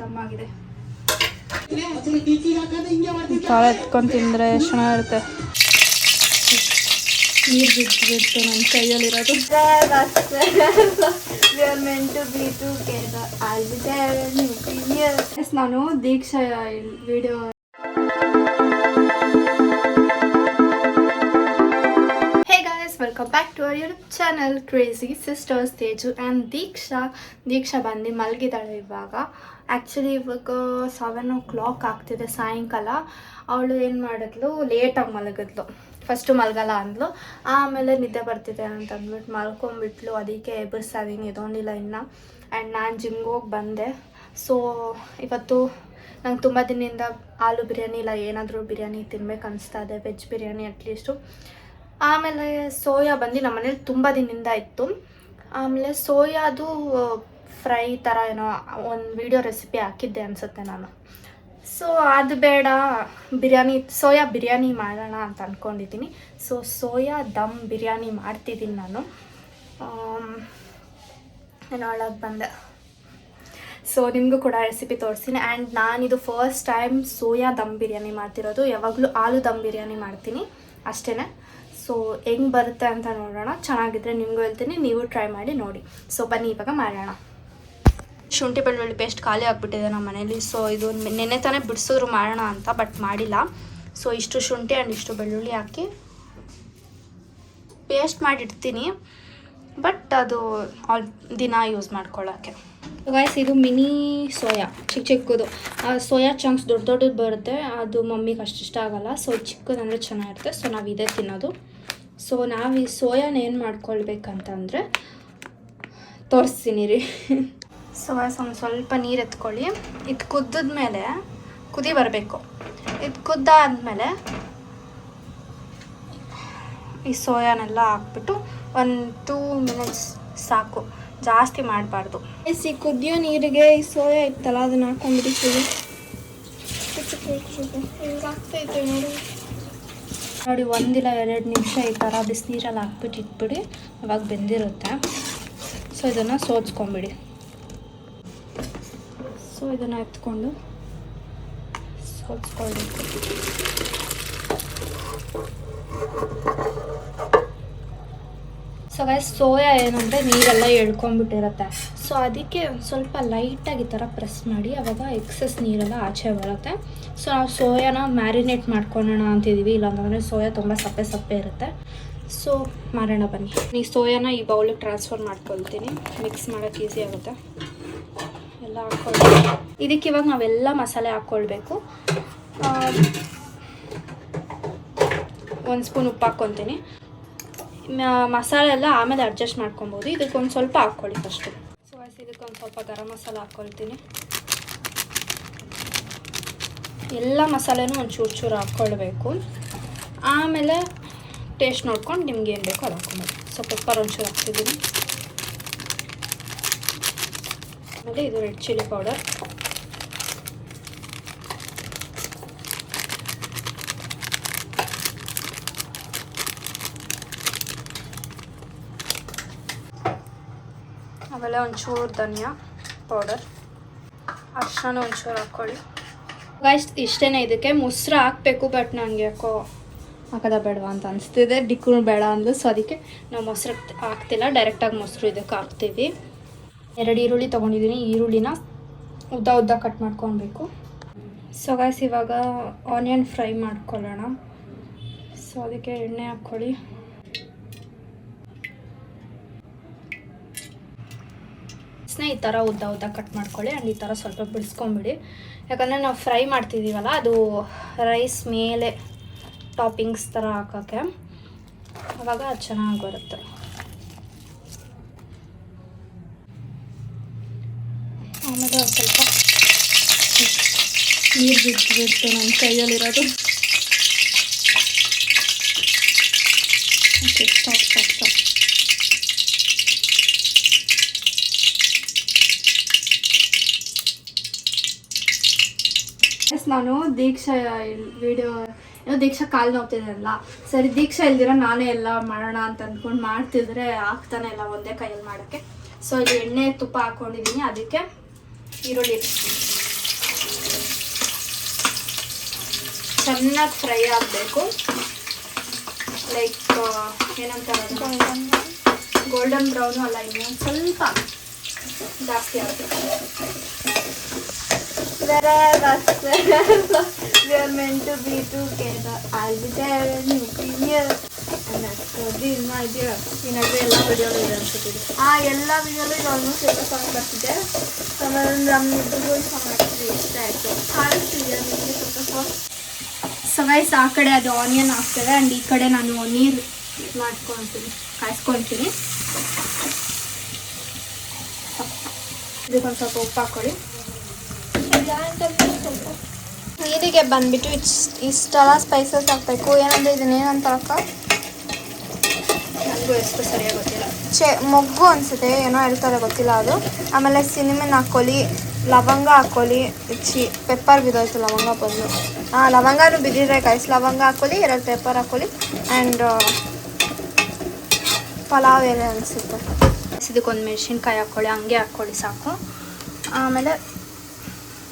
ದಮ್ ಆಗಿದೆ. ಕಾಳು ಎತ್ಕೊಂಡು ತಿಂದರೆ ಎಷ್ಟು ಚೆನ್ನಾಗಿರುತ್ತೆ. ನೀರು ಬಿಟ್ಟು ನನ್ನ ಕೈಯಲ್ಲಿರೋದು. ನಾನು Deeksha video welcome back to our YouTube channel crazy sisters Teju and Deeksha ಬಂದು ಮಲಗಿದ್ದಾಳೆ ಇವಾಗ. ಆ್ಯಕ್ಚುಲಿ ಇವಾಗ 7 o'clock ಆಗ್ತಿದೆ ಸಾಯಂಕಾಲ. ಅವಳು ಏನು ಮಾಡಿದ್ಲು, ಲೇಟಾಗಿ ಮಲಗಿದ್ಲು. ಫಸ್ಟು ಮಲಗಲ್ಲ ಅಂದ್ಲು, ಆಮೇಲೆ ನಿದ್ದೆ ಬರ್ತಿದೆ ಅಂತ ಅಂದ್ಬಿಟ್ಟು ಮಲ್ಕೊಂಡ್ಬಿಟ್ಲು. ಅದಕ್ಕೆ ಎಬ್ಬರಿಸ್ತಾಯಿದ್ದೀನಿ, ಇದೊಂದಿಲ್ಲ ಇನ್ನು. ಆ್ಯಂಡ್ ನಾನು ಜಿಮ್ಗೆ ಹೋಗಿ ಬಂದೆ. ಸೊ ಇವತ್ತು ನಂಗೆ ತುಂಬ ದಿನದಿಂದ ಆಲೂ ಬಿರಿಯಾನಿ ಇಲ್ಲ ಏನಾದರೂ ಬಿರಿಯಾನಿ ತಿನ್ಬೇಕು ಅನಿಸ್ತಾ ಇದೆ, ವೆಜ್ ಬಿರಿಯಾನಿ ಅಟ್ಲೀಸ್ಟು. ಆಮೇಲೆ ಸೋಯಾ ಬಂದು ನಮ್ಮ ಮನೇಲಿ ತುಂಬ ದಿನದಿಂದ ಇತ್ತು. ಆಮೇಲೆ ಸೋಯಾದು ಫ್ರೈ ಥರ ಏನೋ ಒಂದು ವಿಡಿಯೋ ರೆಸಿಪಿ ಹಾಕಿದ್ದೆ ಅನಿಸುತ್ತೆ ನಾನು. ಸೊ ಅದು ಬೇಡ, ಸೋಯಾ ಬಿರಿಯಾನಿ ಮಾಡೋಣ ಅಂತ ಅಂದ್ಕೊಂಡಿದ್ದೀನಿ. ಸೊ ಸೋಯಾ ದಮ್ ಬಿರಿಯಾನಿ ಮಾಡ್ತಿದ್ದೀನಿ ನಾನು. ನಾನು ಒಳಗೆ ಬಂದೆ. ಸೊ ನಿಮಗೂ ಕೂಡ ರೆಸಿಪಿ ತೋರಿಸ್ತೀನಿ. And ನಾನಿದು first time soya dum biryani ಮಾಡ್ತಿರೋದು. ಯಾವಾಗಲೂ ಆಲೂ ದಮ್ ಬಿರಿಯಾನಿ ಮಾಡ್ತೀನಿ ಅಷ್ಟೇ. ಸೊ ಹೆಂಗೆ ಬರುತ್ತೆ ಅಂತ ನೋಡೋಣ. ಚೆನ್ನಾಗಿದ್ರೆ ನಿಮಗೂ ಹೇಳ್ತೀನಿ, ನೀವು ಟ್ರೈ ಮಾಡಿ ನೋಡಿ. ಸೊ ಬನ್ನಿ ಇವಾಗ ಮಾಡೋಣ. ಶುಂಠಿ ಬೆಳ್ಳುಳ್ಳಿ ಪೇಸ್ಟ್ ಖಾಲಿ ಆಗಿಬಿಟ್ಟಿದೆ ನಮ್ಮ ಮನೇಲಿ. ಸೊ ಇದು ನೆನ್ನೆ ತಾನೇ ಬಿಡಿಸಿದ್ರು ಮಾಡೋಣ ಅಂತ, ಬಟ್ ಮಾಡಿಲ್ಲ. ಸೊ ಇಷ್ಟು ಶುಂಠಿ ಆ್ಯಂಡ್ ಇಷ್ಟು ಬೆಳ್ಳುಳ್ಳಿ ಹಾಕಿ ಪೇಸ್ಟ್ ಮಾಡಿಡ್ತೀನಿ, ಬಟ್ ಅದು ದಿನ ಯೂಸ್ ಮಾಡ್ಕೊಳ್ಳೋಕ್ಕೆ. ಗೈಸ್ ಇದು ಮಿನಿ ಸೋಯಾ, ಚಿಕ್ಕದು. ಸೋಯಾ ಚಂಕ್ಸ್ ದೊಡ್ಡದು ಬರುತ್ತೆ, ಅದು ಮಮ್ಮಿಗೆ ಅಷ್ಟು ಇಷ್ಟ ಆಗೋಲ್ಲ. ಸೊ ಚಿಕ್ಕದಂದರೆ ಚೆನ್ನಾಗಿರುತ್ತೆ. ಸೊ ನಾವು ಇದೇ ತಿನ್ನೋದು. ಸೊ ನಾವು ಈ ಸೋಯಾನ ಏನು ಮಾಡ್ಕೊಳ್ಬೇಕಂತಂದರೆ ತೋರಿಸ್ತೀನಿ ರೀ. ಸೊ ಗೈಸ್ ಒಂದು ಸ್ವಲ್ಪ ನೀರು ಎತ್ಕೊಳ್ಳಿ. ಇದು ಕುದ್ದಿದ್ಮೇಲೆ ಕುದಿ ಬರಬೇಕು. ಇದು ಕುದ್ದಾದ್ಮೇಲೆ ಈ ಸೋಯಾನೆಲ್ಲ ಹಾಕ್ಬಿಟ್ಟು 1-2 minutes ಸಾಕು, ಜಾಸ್ತಿ ಮಾಡಬಾರ್ದು. ಈ ಕುದಿಯೋ ನೀರಿಗೆ ಈ ಸೋಯಾ ಇತ್ತಲ್ಲ ಅದನ್ನ ಹಾಕೊಂಡ್ಬಿಡ್ತೀವಿ. ಹಿಂಗಾಗ್ತೈತೆ ನೋಡಿ, 1 ಇಲ್ಲ 2 ನಿಮಿಷ ಈ ಥರ ಬಿಸಿನೀರಲ್ಲಿ ಹಾಕ್ಬಿಟ್ಟು ಇಟ್ಬಿಡಿ, ಅವಾಗ ಬೆಂದಿರುತ್ತೆ. ಸೊ ಇದನ್ನು ಸೋದ್ಸ್ಕೊಂಬಿಡಿ. ಸೊ ಇದನ್ನು ಎತ್ಕೊಂಡು ಸೋದ್ಸ್ಕೊಳ್ಬೇಕು. ಸೊ ಗೈಸ್ ಸೋಯಾ ಏನಂದರೆ ನೀರೆಲ್ಲ ಎಳ್ಕೊಂಡ್ಬಿಟ್ಟಿರುತ್ತೆ. ಸೊ ಅದಕ್ಕೆ ಒಂದು ಸ್ವಲ್ಪ ಲೈಟಾಗಿ ಈ ಥರ ಪ್ರೆಸ್ ಮಾಡಿ, ಆವಾಗ ಎಕ್ಸಸ್ ನೀರೆಲ್ಲ ಆಚೆ ಬರುತ್ತೆ. ಸೊ ನಾವು ಸೋಯಾನ ಮ್ಯಾರಿನೇಟ್ ಮಾಡ್ಕೊಳ್ಳೋಣ ಅಂತಿದ್ದೀವಿ, ಇಲ್ಲಾಂತಂದರೆ ಸೋಯಾ ತುಂಬ ಸಪ್ಪೆ ಇರುತ್ತೆ. ಸೊ ಮಾಡೋಣ ಬನ್ನಿ. ಈ ಸೋಯಾನ ಈ ಬೌಲಿಗೆ ಟ್ರಾನ್ಸ್ಫರ್ ಮಾಡ್ಕೊಳ್ತೀನಿ, ಮಿಕ್ಸ್ ಮಾಡೋಕ್ಕೆ ಈಸಿ ಆಗುತ್ತೆ. ಎಲ್ಲ ಹಾಕ್ಕೊಳ್ಬೇಕು. ಇದಕ್ಕೆ ಇವಾಗ ನಾವೆಲ್ಲ ಮಸಾಲೆ ಹಾಕ್ಕೊಳ್ಬೇಕು. 1 ಸ್ಪೂನ್ ಉಪ್ಪು ಹಾಕ್ಕೊತೀನಿ. ಮಸಾಲೆ ಎಲ್ಲ ಆಮೇಲೆ ಅಡ್ಜಸ್ಟ್ ಮಾಡ್ಕೊಬೋದು. ಇದಕ್ಕೊಂದು ಸ್ವಲ್ಪ ಹಾಕ್ಕೊಳ್ಳಿ ಫಸ್ಟು. ಸೊ ಇದಕ್ಕೊಂದು ಸ್ವಲ್ಪ ಗರಂ ಮಸಾಲ ಹಾಕ್ಕೊಳ್ತೀನಿ. ಎಲ್ಲ ಮಸಾಲೆನೂ ಒಂದು ಚೂರು ಹಾಕ್ಕೊಳ್ಬೇಕು. ಆಮೇಲೆ ಟೇಸ್ಟ್ ನೋಡ್ಕೊಂಡು ನಿಮ್ಗೆ ಏನು ಬೇಕೋ ಅದು ಹಾಕ್ಕೊಬೋದು. ಸೊ ಪೆಪ್ಪರ್ ಒಂಚೂರು ಹಾಕ್ತಿದ್ದೀನಿ. ಆಮೇಲೆ ಇದು ರೆಡ್ ಚಿಲ್ಲಿ ಪೌಡರ್, ಆಮೇಲೆ ಒಂಚೂರು ಧನಿಯಾ ಪೌಡರ್, ಅರ್ಶಿನ ಒಂಚೂರು ಹಾಕ್ಕೊಳ್ಳಿ. ಗೈಸ್ ಇಷ್ಟೇ. ಇದಕ್ಕೆ ಮೊಸರು ಹಾಕಬೇಕು, ಬಟ್ ನನಗೆ ಯಾಕೋ ಹಾಕೋದ ಬೇಡವಾ ಅಂತ ಅನಿಸ್ತಿದೆ. ಡಿಕ್ಕೂ ಬೇಡ ಅಂದು. ಸೊ ಅದಕ್ಕೆ ನಾವು ಮೊಸರು ಹಾಕ್ತಿಲ್ಲ, ಡೈರೆಕ್ಟಾಗಿ ಮೊಸರು ಇದಕ್ಕೆ ಹಾಕ್ತೀವಿ. 2 ಈರುಳ್ಳಿ ತೊಗೊಂಡಿದ್ದೀನಿ. ಈರುಳ್ಳಿನ ಉದ್ದ ಕಟ್ ಮಾಡ್ಕೊಳ್ಬೇಕು. ಸೊ ಗೈಸ್ ಇವಾಗ ಆನಿಯನ್ ಫ್ರೈ ಮಾಡ್ಕೊಳ್ಳೋಣ. ಸೊ ಅದಕ್ಕೆ ಎಣ್ಣೆ ಹಾಕ್ಕೊಳ್ಳಿ. ಈ ಥರ ಉದ್ದ ಕಟ್ ಮಾಡ್ಕೊಳ್ಳಿ. ಆ್ಯಂಡ್ ಈ ಥರ ಸ್ವಲ್ಪ ಬಿಡಿಸ್ಕೊಂಬಿಡಿ, ಯಾಕಂದರೆ ನಾವು ಫ್ರೈ ಮಾಡ್ತಿದ್ದೀವಲ್ಲ, ಅದು ರೈಸ್ ಮೇಲೆ ಟಾಪಿಂಗ್ಸ್ ಥರ ಹಾಕೋಕ್ಕೆ, ಆವಾಗ ಅದು ಚೆನ್ನಾಗಿ ಬರುತ್ತೆ. ಆಮೇಲೆ ಸ್ವಲ್ಪ ನೀರು ಬಿಟ್ಟು ನನ್ನ ಕೈಯಲ್ಲಿರೋದು. Okay, stop. ನಾನು ದೀಕ್ಷಾ ವಿಡಿಯೋ ದೀಕ್ಷಾ ಕಾಲು ನೋಡ್ತಿದ್ರಲ್ಲ, ಸರಿ ದೀಕ್ಷಾ ಇಲ್ದಿರ ನಾನೇ ಎಲ್ಲ ಮಾಡೋಣ ಅಂತ ಅಂದ್ಕೊಂಡು ಮಾಡ್ತಿದ್ರೆ ಆಗ್ತಾನೆ ಇಲ್ಲ ಒಂದೇ ಕೈಯಲ್ಲಿ ಮಾಡೋಕ್ಕೆ. ಸೊ ಇಲ್ಲಿ ಎಣ್ಣೆ ತುಪ್ಪ ಹಾಕ್ಕೊಂಡಿದ್ದೀನಿ, ಅದಕ್ಕೆ ಈರುಳ್ಳಿ ಚೆನ್ನಾಗಿ ಫ್ರೈ ಆಗಬೇಕು. ಲೈಕ್ ಏನಂತಾರೆ, ಗೋಲ್ಡನ್ ಬ್ರೌನು ಅಲ್ಲ, ಇನ್ನೊಂದು ಸ್ವಲ್ಪ ಜಾಸ್ತಿ ಆಗಬೇಕು. We are meant to be together. I'll be there when you be near. And that's good, my dear. ಏನಾದರೂ ಎಲ್ಲ ವಿಡಿಯೋಗಳು ಇದೆ ಅನ್ಸುತ್ತಿದೆ. ಎಲ್ಲ ವಿಡಿಯೋಗಳು ಇದು ಆಲ್ಮೋಸ್ಟ್ ಎಲ್ಲ ಸಾಂಗ್ ಬರ್ತಿದೆ. ಆಮೇಲೆ ನಮ್ಮಿಬ್ಬರಿಗೂ ಈ ಸಾಂಗ್ ಆಗ್ತಿದೆ, ಇಷ್ಟ ಆಯಿತು. ಕಾಣಿಸ್ತಿದೆ ನಿಮಗೆ ಸ್ವಲ್ಪ ಸಾಂಗ್. ಸೊ ಗೈಸ್, ಆ ಕಡೆ ಅದು ಆನಿಯನ್ ಹಾಕ್ತೇವೆ ಆ್ಯಂಡ್ ಈ ಕಡೆ ನಾನು ನೀರು ಕಾಯಿಸ್ಕೊಳ್ತೀನಿ. ಇದಕ್ಕೊಂದು ಸ್ವಲ್ಪ ಉಪ್ಪು ಹಾಕ್ಕೊಳ್ಳಿ. ನೀರಿಗೆ ಬಂದ್ಬಿಟ್ಟು ಇಷ್ಟೆಲ್ಲ ಸ್ಪೈಸಸ್ ಹಾಕಬೇಕು. ಏನಂದರೆ ಇದನ್ನೇನಂತಾರಕ್ಕ, ನನಗೂ ಎಷ್ಟು ಸರಿಯಾಗಿ ಗೊತ್ತಿಲ್ಲ. ಮೊಗ್ಗು ಅನಿಸುತ್ತೆ, ಏನೋ ಹೇಳ್ತಾರೆ, ಗೊತ್ತಿಲ್ಲ ಅದು. ಆಮೇಲೆ ಸಿನಿಮನ್ ಹಾಕ್ಕೊಳ್ಳಿ, ಲವಂಗ ಹಾಕ್ಕೊಳ್ಳಿ. ಪೆಪ್ಪರ್ ಬಿದ್ದೋಯ್ತು, ಲವಂಗ ಬದಲು. ಲವಂಗನೂ ಬಿದ್ದಿದ್ರೆ ಗೈಸ್, ಲವಂಗ ಹಾಕ್ಕೊಳ್ಳಿ, 2 ಪೆಪ್ಪರ್ ಹಾಕ್ಕೊಳ್ಳಿ ಆ್ಯಂಡ್ ಪಲಾವ್ ಎಲೆ ಅನಿಸುತ್ತೆ. ಇದಕ್ಕೊಂದು ಮೆಣಸಿನ್ಕಾಯಿ ಹಾಕ್ಕೊಳ್ಳಿ, ಹಂಗೆ ಹಾಕ್ಕೊಳ್ಳಿ ಸಾಕು. ಆಮೇಲೆ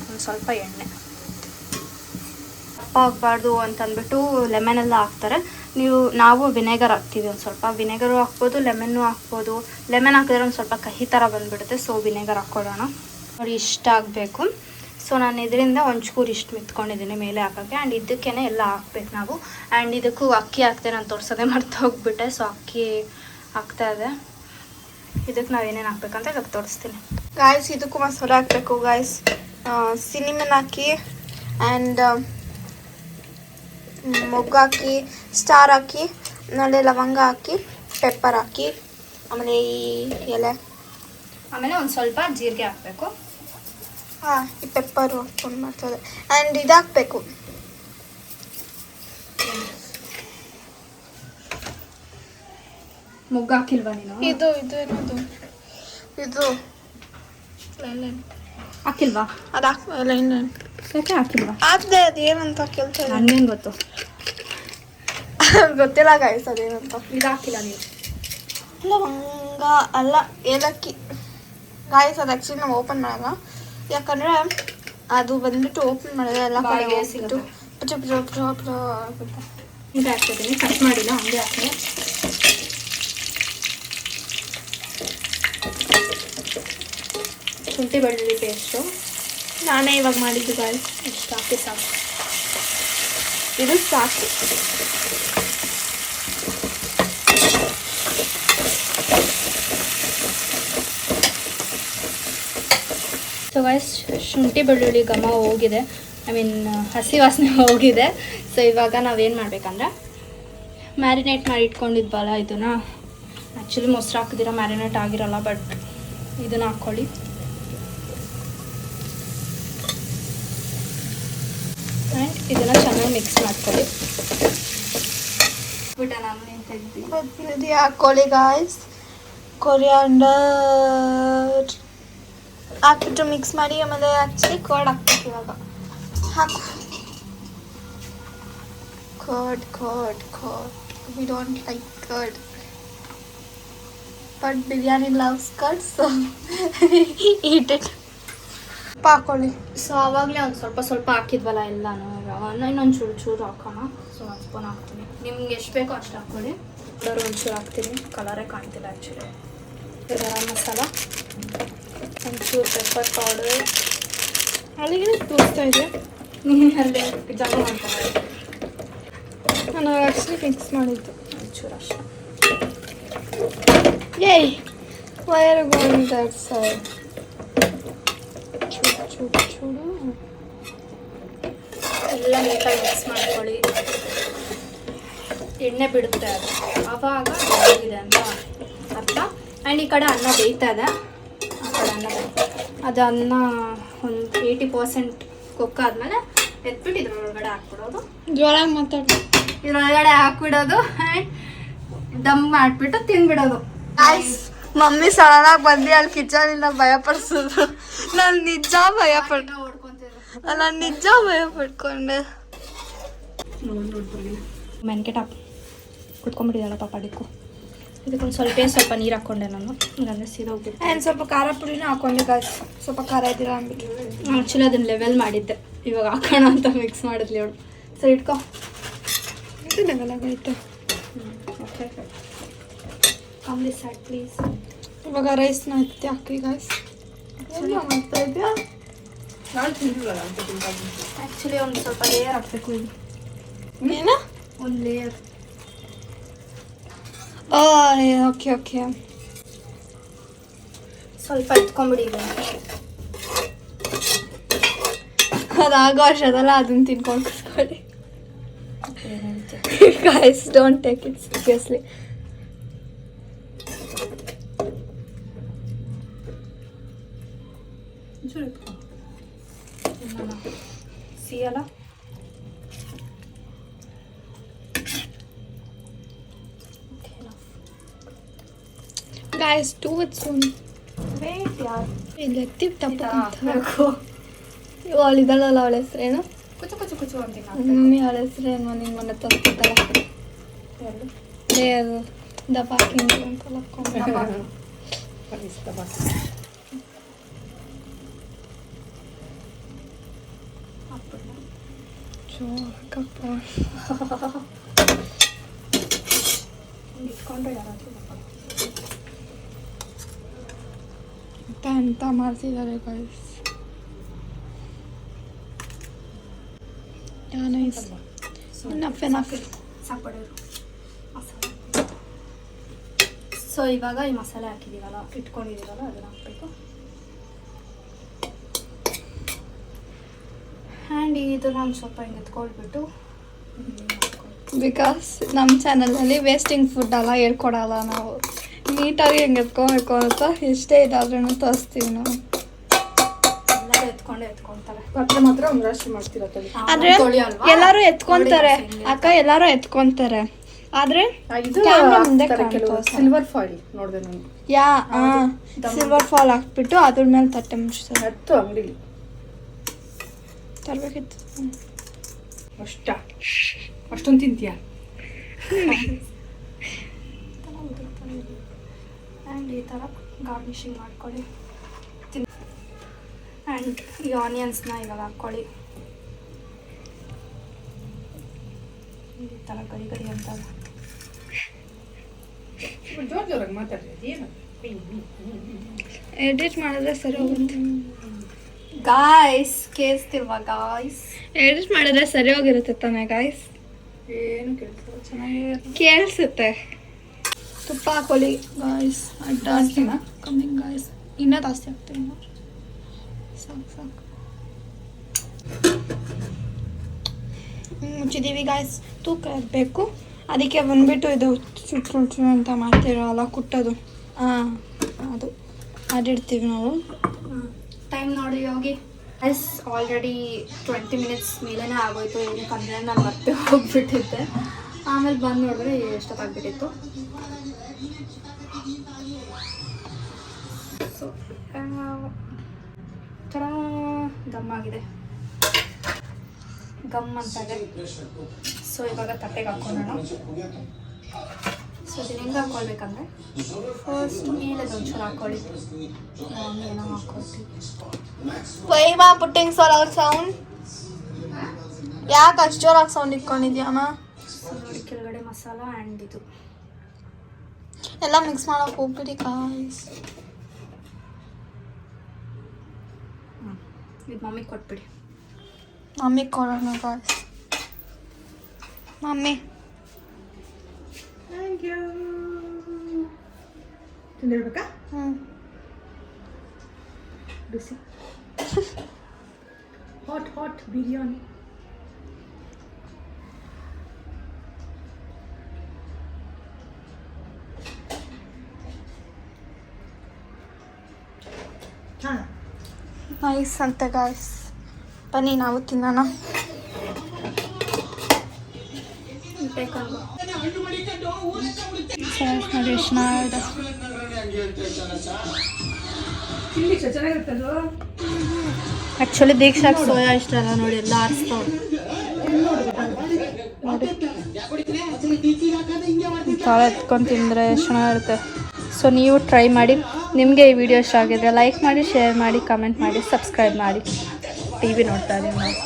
ಒಂದು ಸ್ವಲ್ಪ ಎಣ್ಣೆ. ದಪ್ಪ ಆಗಬಾರ್ದು ಅಂತಂದ್ಬಿಟ್ಟು ಲೆಮನೆಲ್ಲ ಹಾಕ್ತಾರೆ. ನಾವು ವಿನೆಗರ್ ಹಾಕ್ತೀವಿ, ಒಂದು ಸ್ವಲ್ಪ ವಿನೆಗರು ಹಾಕ್ಬೋದು, ಲೆಮನ್ನು ಹಾಕ್ಬೋದು. ಲೆಮನ್ ಹಾಕಿದ್ರೆ ಒಂದು ಸ್ವಲ್ಪ ಕಹಿ ಥರ ಬಂದುಬಿಡುತ್ತೆ, ಸೊ ವಿನೆಗರ್ ಹಾಕ್ಕೊಳ್ಳೋಣ. ನೋಡಿ, ಇಷ್ಟ ಆಗಬೇಕು. ಸೊ ನಾನು ಇದರಿಂದ ಒಂಚೂರು ಇಷ್ಟು ಮಿತ್ಕೊಂಡಿದ್ದೀನಿ ಮೇಲೆ ಹಾಕೋಕ್ಕೆ. ಆ್ಯಂಡ್ ಇದಕ್ಕೇ ಎಲ್ಲ ಹಾಕ್ಬೇಕು ನಾವು. ಆ್ಯಂಡ್ ಇದಕ್ಕೂ ಅಕ್ಕಿ ಹಾಕ್ತೆ, ನಾನು ತೋರಿಸೋದೇ ಮರ್ತು ಹೋಗ್ಬಿಟ್ಟೆ. ಸೊ ಅಕ್ಕಿ ಹಾಕ್ತಾಯಿದೆ. ಇದಕ್ಕೆ ನಾವು ಏನೇನು ಹಾಕ್ಬೇಕಂತ ಇದಕ್ಕೆ ತೋರಿಸ್ತೀನಿ. ಗಾಯ್ಸ್, ಇದಕ್ಕೂ ಮಸಾಲೆ ಹಾಕಬೇಕು ಗಾಯ್ಸ್. ಸಿನಿಮನ್ ಹಾಕಿ ಆ್ಯಂಡ್ ಮೊಗ್ಗು ಹಾಕಿ, ಸ್ಟಾರ್ ಹಾಕಿ, ಆಮೇಲೆ ಲವಂಗ ಹಾಕಿ, ಪೆಪ್ಪರ್ ಹಾಕಿ, ಆಮೇಲೆ ಈ ಎಲೆ, ಆಮೇಲೆ ಒಂದು ಸ್ವಲ್ಪ ಜೀರಿಗೆ ಹಾಕಬೇಕು. ಈ ಪೆಪ್ಪರು ಹಾಕ್ಕೊಂಡು ಮಾಡ್ತದೆ. ಆ್ಯಂಡ್ ಇದು ಹಾಕಬೇಕು, ಮೊಗ್ಗು ಹಾಕಿಲ್ವಾ ನೀನು? ಇದು ಏನದು, ಇದು ಹಾಕಿಲ್ವಾ? ಅದು ಯಾಕೆ ಹಾಕಿಲ್ವಾ? ಹಾಕಿದೆ, ಅದು ಏನಂತ ಕೇಳ್ತಾರೆ, ನನಗೇನು ಗೊತ್ತು, ಗೊತ್ತಿಲ್ಲ ಗಾಯ್ಸ್ ಅದೇನಂತ. ಇದು ಹಾಕಿಲ್ಲ ನೀವು? ಲವಂಗ ಅಲ್ಲ, ಏಲಕ್ಕಿ ಗಾಯ್ಸ್. ಅದು ಆ್ಯಕ್ಚುಲಿ ನಾವು ಓಪನ್ ಮಾಡಲ್ಲ, ಯಾಕಂದರೆ ಅದು ಬಂದ್ಬಿಟ್ಟು ಓಪನ್ ಮಾಡಿದ್ರೆ ಎಲ್ಲ ಕಡೆ ಸಿಕ್ತು. ಇದು ಹಾಕ್ತಿದ್ದೀನಿ, ಕಟ್ ಮಾಡಿಲ್ಲ, ಹಂಗೆ ಹಾಕ್ತೀನಿ. ಶುಂಠಿ ಬೆಳ್ಳುಳ್ಳಿ ಪೇಸ್ಟು ನಾನೇ ಇವಾಗ ಮಾಡಿದ್ದು ಗಾಯ್ಸ್. ಇಷ್ಟು ಹಾಕಿ ಸಾಕು, ಇದು ಸಾಕು. ಸೊ ಗೈಸ್, ಶುಂಠಿ ಬೆಳ್ಳುಳ್ಳಿ ಘಮ ಹೋಗಿದೆ, ಹಸಿ ವಾಸನೆ ಹೋಗಿದೆ. ಸೊ ಇವಾಗ ನಾವೇನು ಮಾಡಬೇಕಂದ್ರೆ, ಮ್ಯಾರಿನೇಟ್ ಮಾಡಿ ಇಟ್ಕೊಂಡಿದ್ವಲ್ಲ ಇದನ್ನು, ಆ್ಯಕ್ಚುಲಿ ಮೊಸರು ಹಾಕಿದಿರ ಮ್ಯಾರಿನೇಟ್ ಆಗಿರಲ್ಲ, ಬಟ್ ಇದನ್ನು ಹಾಕ್ಕೊಳ್ಳಿ. ಆ್ಯಂಡ್ ಇದನ್ನು ಚೆನ್ನಾಗಿ ಮಿಕ್ಸ್ ಮಾಡ್ಕೊಳ್ಳಿ. ಕೊತ್ತಂಬರಿ ಹಾಕ್ಕೊಳ್ಳಿ ಗಾಯ್ಸ್, ಕೊರಿಯಾಂಡರ್ ಹಾಕ್ಬಿಟ್ಟು ಮಿಕ್ಸ್ ಮಾಡಿ. ಆಮೇಲೆ ಆ್ಯಕ್ಚುಲಿ ಕರ್ಡ್ ಹಾಕ್ಬೇಕು ಇವಾಗ. ಹಾಕು curd. We don't like curd, but biryani loves curd, so eat it. ಹಾಕೊಳ್ಳಿ. ಸೊ ಆವಾಗಲೇ ಒಂದು ಸ್ವಲ್ಪ ಹಾಕಿದ್ವಲ್ಲ ಎಲ್ಲನೂ, ಇನ್ನೊಂದು ಚೂರು ಹಾಕೋಣ. ಸೊ 1 ಸ್ಪೂನ್ ಹಾಕ್ತೀನಿ, ನಿಮ್ಗೆ ಎಷ್ಟು ಬೇಕೋ ಅಷ್ಟು ಹಾಕ್ಕೊಳ್ಳಿ. ಒಂಚೂರು ಹಾಕ್ತೀನಿ, ಕಲರೇ ಕಾಣ್ತಿಲ್ಲ ಆ್ಯಕ್ಚುಲಿ. ಗರಂ ಮಸಾಲ, ಒಂಚೂರು ಪೆಪ್ಪರ್ ಪೌಡರ್, ಅಲ್ಲಿಗೆ ತೋರಿಸ್ತಾ ಇದೆ ಅಲ್ಲಿ ಜಾಗ ಮಾಡ್ತಾರೆ. ನಾನು ಆ್ಯಕ್ಚುಲಿ ಮಿಕ್ಸ್ ಮಾಡಿದ್ದು ಒಂಚೂರು ಅಷ್ಟೇ. ಏಯ್, ವೈರ್ ಗೋಯಿಂಗ್ ದಟ್ ಸೈಡ್. ಚೂಡು ಎಲ್ಲ ನೀಟಾಗಿ ಮಿಕ್ಸ್ ಮಾಡ್ಕೊಳ್ಳಿ. ಎಣ್ಣೆ ಬಿಡುತ್ತೆ ಅದು, ಆವಾಗ ಆಗಿದೆ ಅಂತ ಅರ್ಥ. ಆ್ಯಂಡ್ ಈ ಕಡೆ ಅನ್ನ ಬೇಯ್ತಾ ಇದೆ, ಆ ಕಡೆ ಅನ್ನ ಅದು ಅನ್ನ ಒಂದು 80% ಕುಕ್ ಆದಮೇಲೆ ಎತ್ಬಿಟ್ಟು ಇದ್ರೊಳಗಡೆ ಹಾಕ್ಬಿಡೋದು. ಜೋರಾಗಿ ಮಾತಾಡಿ. ಇದ್ರೊಳಗಡೆ ಹಾಕ್ಬಿಡೋದು ಆ್ಯಂಡ್ ದಮ್ ಮಾಡಿಬಿಟ್ಟು ತಿಂದ್ಬಿಡೋದು. ಮಮ್ಮಿ ಸಡನ್ನಾಗಿ ಬಂದು ಅಲ್ಲಿ ಕಿಚನಿಂದ ಭಯ ಪಡಿಸೋದು. ನಾನು ನಿಜ ಭಯ ಪಡ್ಕೊಂಡೆ. ಮೆನ್ಕೆ ಟಾಪ್ ಕುತ್ಕೊಂಡ್ಬಿಟ್ಟಿದ್ದಾಳೆ ಪಾಪ ಡಿಕ್ಕು. ಇದಕ್ಕೊಂದು ಸ್ವಲ್ಪ ನೀರು ಹಾಕ್ಕೊಂಡೆ ನಾನು, ಇಲ್ಲಾಂದರೆ ಸೀದೋಗ್ಬಿಟ್ಟು. ಆ್ಯಂಡ್ ಸ್ವಲ್ಪ ಖಾರ ಪುಡಿನೂ ಹಾಕ್ಕೊಂಡೆ ಗಾಯ್ಸ್, ಸ್ವಲ್ಪ ಖಾರ ಇದ್ದಿಲ್ಲ ಅಂದ್ಬಿಟ್ಟು. ಆ್ಯಕ್ಚುಲಿ ಅದನ್ನು ಲೆವೆಲ್ ಮಾಡಿದ್ದೆ, ಇವಾಗ ಹಾಕೋಣ ಅಂತ ಮಿಕ್ಸ್ ಮಾಡಿದ್ಲಿ ಅವಳು. ಸರಿ ಇಟ್ಕೋ. ಆಯ್ತು. Okay come this side please. ಇವಾಗ ರೈಸ್ನ ಎತ್ತಿ ಹಾಕಿ ಗಾಯ್ಸ್. ಏನು ಮಾಡ್ತಾ ಇದೆಯಾ? ಆ್ಯಕ್ಚುಲಿ ಒಂದು ಸ್ವಲ್ಪ ಲೇಯರ್ ಹಾಕಬೇಕು. ಇದು ಏನು? ಒಂದು ಲೇಯರ್. Okay okay. ಸ್ವಲ್ಪ ಎತ್ಕೊಂಬಿಡಿ ಈಗ. ಅದಾಗೋ ಅಷ್ಟದಲ್ಲ, ಅದನ್ನ ತಿನ್ಕೊಂಡು ಕೂತ್ಕೊಳ್ಳಿ. Guys don't take it seriously. ಸಿಯಲ್ಲ guys to it soon. Wait ಯಾರು ಇಲ್ಲಿ ಎತ್ತಿ ಟಪ್ ಹಾಕಬೇಕು. ಅವಳಿದ್ದಾಳಲ್ಲ, ಅವಳ ಹೆಸ್ರೇನು? ಕುಚು ಕುಚು ಕುಚು ಅಂತೀನಿ. ಮಮ್ಮಿ ಅವಳ ಹೆಸ್ರೇನು? ನಿನ್ನ ಮನೆ ತೋರಿಸ್ತಿದ್ದಲ್ಲ, ಲೇಯರ್ ದಪ್ಪ ಹಾಕಿಂದು ಅಂತಲ್ಲ. ಇಟ್ಕೊಂಡ್ರೆ ಯಾರಾದರೂ ಎಂತ ಮಾಡ್ತಿದ್ದಾರೆ ಗಾಯ್ಸ್. ಸಾಕ್ಬಿಡೋರು ಮಸಾಲೆ. ಸೊ ಇವಾಗ ಈ ಮಸಾಲೆ ಹಾಕಿದ್ದೀವಲ್ಲ, ಇಟ್ಕೊಂಡಿದ್ದೀವಲ್ಲ, ಅದನ್ನು ಹಾಕಬೇಕು. ಆ್ಯಂಡ್ ಇದನ್ನ ಒಂದು ಸ್ವಲ್ಪ ಹಿಂಗೆ ಎತ್ಕೊಳ್ಬಿಟ್ಟು ಬಿಕಾಸ್ ನಮ್ಮ ಚಾನಲಲ್ಲಿ ವೇಸ್ಟಿಂಗ್ ಫುಡ್ ಎಲ್ಲ ಹೇಳ್ಕೊಡಲ್ಲ ನಾವು. ನೀಟಾಗಿ ಹೆಂಗೆ ಎತ್ಕೊಬೇಕು ಅಂತ ಎಷ್ಟೇ ಇದಾದ್ರೂ ತೋರಿಸ್ತೀವಿ ನಾವು. ಎಲ್ಲರೂ ಎತ್ಕೊಂತಾರೆ. ಪಾತ್ರೆ ಮಾತ್ರ ಒಂದಷ್ಟು ಮಾಡ್ತಿರತ್ತಲ್ಲ. ಆದ್ರೆ ಎಲ್ಲರೂ ಎತ್ಕೊಂತಾರೆ ಅಕ್ಕ, ಎಲ್ಲರೂ ಎತ್ಕೊಂತಾರೆ. ಆದ್ರೆ ಮುಂದೆ ಸಿಲ್ವರ್ ಫಾಯಿಲ್ ನೋಡಿದೆ ನಾನು. ಸಿಲ್ವರ್ ಫಾಲ್ ಹಾಕ್ಬಿಟ್ಟು ಅದ್ರ ಮೇಲೆ ತಟ್ಟೆ ಮುಚ್ತಾರೆ. ಹತ್ತು ಅಂಗಡಿಲಿ ತರಬೇಕಿತ್ತು. ಅಷ್ಟೊಂದು ತಿಂತೀಯ? ಆ್ಯಂಡ್ ಈ ಥರ ಗಾರ್ನಿಷಿಂಗ್ ಮಾಡ್ಕೊಳ್ಳಿ. ಆ್ಯಂಡ್ ಈ ಆನಿಯನ್ಸ್ನ ಇವಾಗ ಹಾಕ್ಕೊಳ್ಳಿ. ಈ ಥರ ಗರಿ ಗರಿ ಅಂತ ಜೋರಾಗಿ ಮಾತಾಡ್ತೀವಿ. ಏನು ಎಡಿಟ್ ಮಾಡಿದ್ರೆ ಸರಿ ಹೋಗುತ್ತೆ ಗಾಯ್ಸ್. ಕೇಳಿಸ್ತಿಲ್ವಾ ಗಾಯ್ಸ್? ಎಡಿಟ್ ಮಾಡಿದ್ರೆ ಸರಿ ಹೋಗಿರುತ್ತೆ ತಾನೆ ಗಾಯ್ಸ್? ಏನು ಕೇಳಿಸ್ತಾರೆ, ಚೆನ್ನಾಗಿ ಕೇಳಿಸುತ್ತೆ. ತುಪ್ಪ ಹಾಕೊಳ್ಳಿ ಗಾಯ್ಸ್. ಜಾಸ್ತಿನಾ? ಕಮ್ಮಿ ಗಾಯ್ಸ್, ಇನ್ನೂ ಜಾಸ್ತಿ ಆಗ್ತೀವಿ. ಸಾಕು ಸಾಕು. ಮುಚ್ಚಿದ್ದೀವಿ ಗಾಯ್ಸ್. ತೂಕ ಇರಬೇಕು, ಅದಕ್ಕೆ ಬಂದ್ಬಿಟ್ಟು ಇದು ಚುಚ್ಚು ಅಂತ ಮಾಡ್ತಿರಲ್ಲ, ಕುಟ್ಟೋದು. ಅದು ಮಾಡಿಡ್ತೀವಿ ನಾವು. ಟೈಮ್ ನೋಡಿ ಹೋಗಿ. ಎಸ್ ಆಲ್ರೆಡಿ 20 ಮಿನಿಟ್ಸ್ ಮೇಲೇ ಆಗೋಯ್ತು. ಏನಕ್ಕಂದರೆ ನಾನು ಮತ್ತೆ ಹೋಗ್ಬಿಟ್ಟಿದ್ದೆ. ಆಮೇಲೆ ಬಂದು ನೋಡಿದ್ರೆ ಎಷ್ಟೊತ್ತಾಗ್ಬಿಟ್ಟಿತ್ತು. ಸೊ ಗಮ್ಮಾಗಿದೆ, ಗಮ್ ಅಂತಾರೆ. ಸೊ ಇವಾಗ ತಟ್ಟೆಗೆ ಹಾಕ್ಕೊಳ್ಳೋಣ. ಸೊ ಇದನ್ನ ಹೆಂಗೆ ಹಾಕ್ಕೊಳ್ಬೇಕಂದ್ರೆ ಫಸ್ಟ್ ಮೇಲೆ ಒಂಚೂರು ಹಾಕ್ಕೊಳ್ಳಿ. ಏನೋ ಹಾಕ್ಕೊಳ್ತೀವಿ. ವೈವಾ ಪುಟ್ಟಿಂಗ್ ಸೋಲ್ ಔಟ್ ಸೌಂಡ್. ಯಾಕೆ ಅಷ್ಟು ಜೋರಾಗಿ ಸೌಂಡ್ ಇಟ್ಕೊಂಡಿದ್ಯಮ್ಮ? ನೋಡಿ ಕೆಳಗಡೆ ಮಸಾಲ ಆ್ಯಂಡ್ ಇದು ಎಲ್ಲ ಮಿಕ್ಸ್ ಮಾಡೋಕೆ ಹೋಗ್ಬಿಡಿ ಗಾಯ್ಸ್. ಇದು ಮಮ್ಮಿಗೆ ಕೊಟ್ಬಿಡಿ. ಮಮ್ಮಿಗೆ ಕೊಡೋಣ ಗಾಯ್ಸ್. Mummy thank you. ತಿಂದಿರ್ಬೇಕಾ? ಬಿಸಿ ಹಾಟ್ ಬಿರಿಯಾನಿ. ನೈಸ್ ಅಂತ ಗಾಯ್ಸ್. ಬನ್ನಿ ನಾವು ತಿನ್ನೋಣ. ನೋಡಿ ಎಷ್ಟು ಚೆನ್ನಾಗಿದೆ. ಆ್ಯಕ್ಚುಲಿ ದೀಕ್ಷಾಗೆ ಸೋಯಾ ಇಷ್ಟ ಅಲ್ಲ ನೋಡಿ, ಎಲ್ಲ ಆರಿಸ್ತಾವೆ ನೋಡಿ. ತಾಳೆ ಎತ್ಕೊಂಡು ತಿಂದರೆ ಎಷ್ಟು ಚೆನ್ನಾಗಿರುತ್ತೆ. ಸೊ ನೀವು ಟ್ರೈ ಮಾಡಿ. ನಿಮಗೆ ಈ ವಿಡಿಯೋ ಇಷ್ಟ ಆಗಿದ್ರೆ ಲೈಕ್ ಮಾಡಿ, ಶೇರ್ ಮಾಡಿ, ಕಮೆಂಟ್ ಮಾಡಿ, ಸಬ್ಸ್ಕ್ರೈಬ್ ಮಾಡಿ. ಟಿ ವಿ ನೋಡ್ತಾ ಇದ್ದೀವಿ ನಾವು.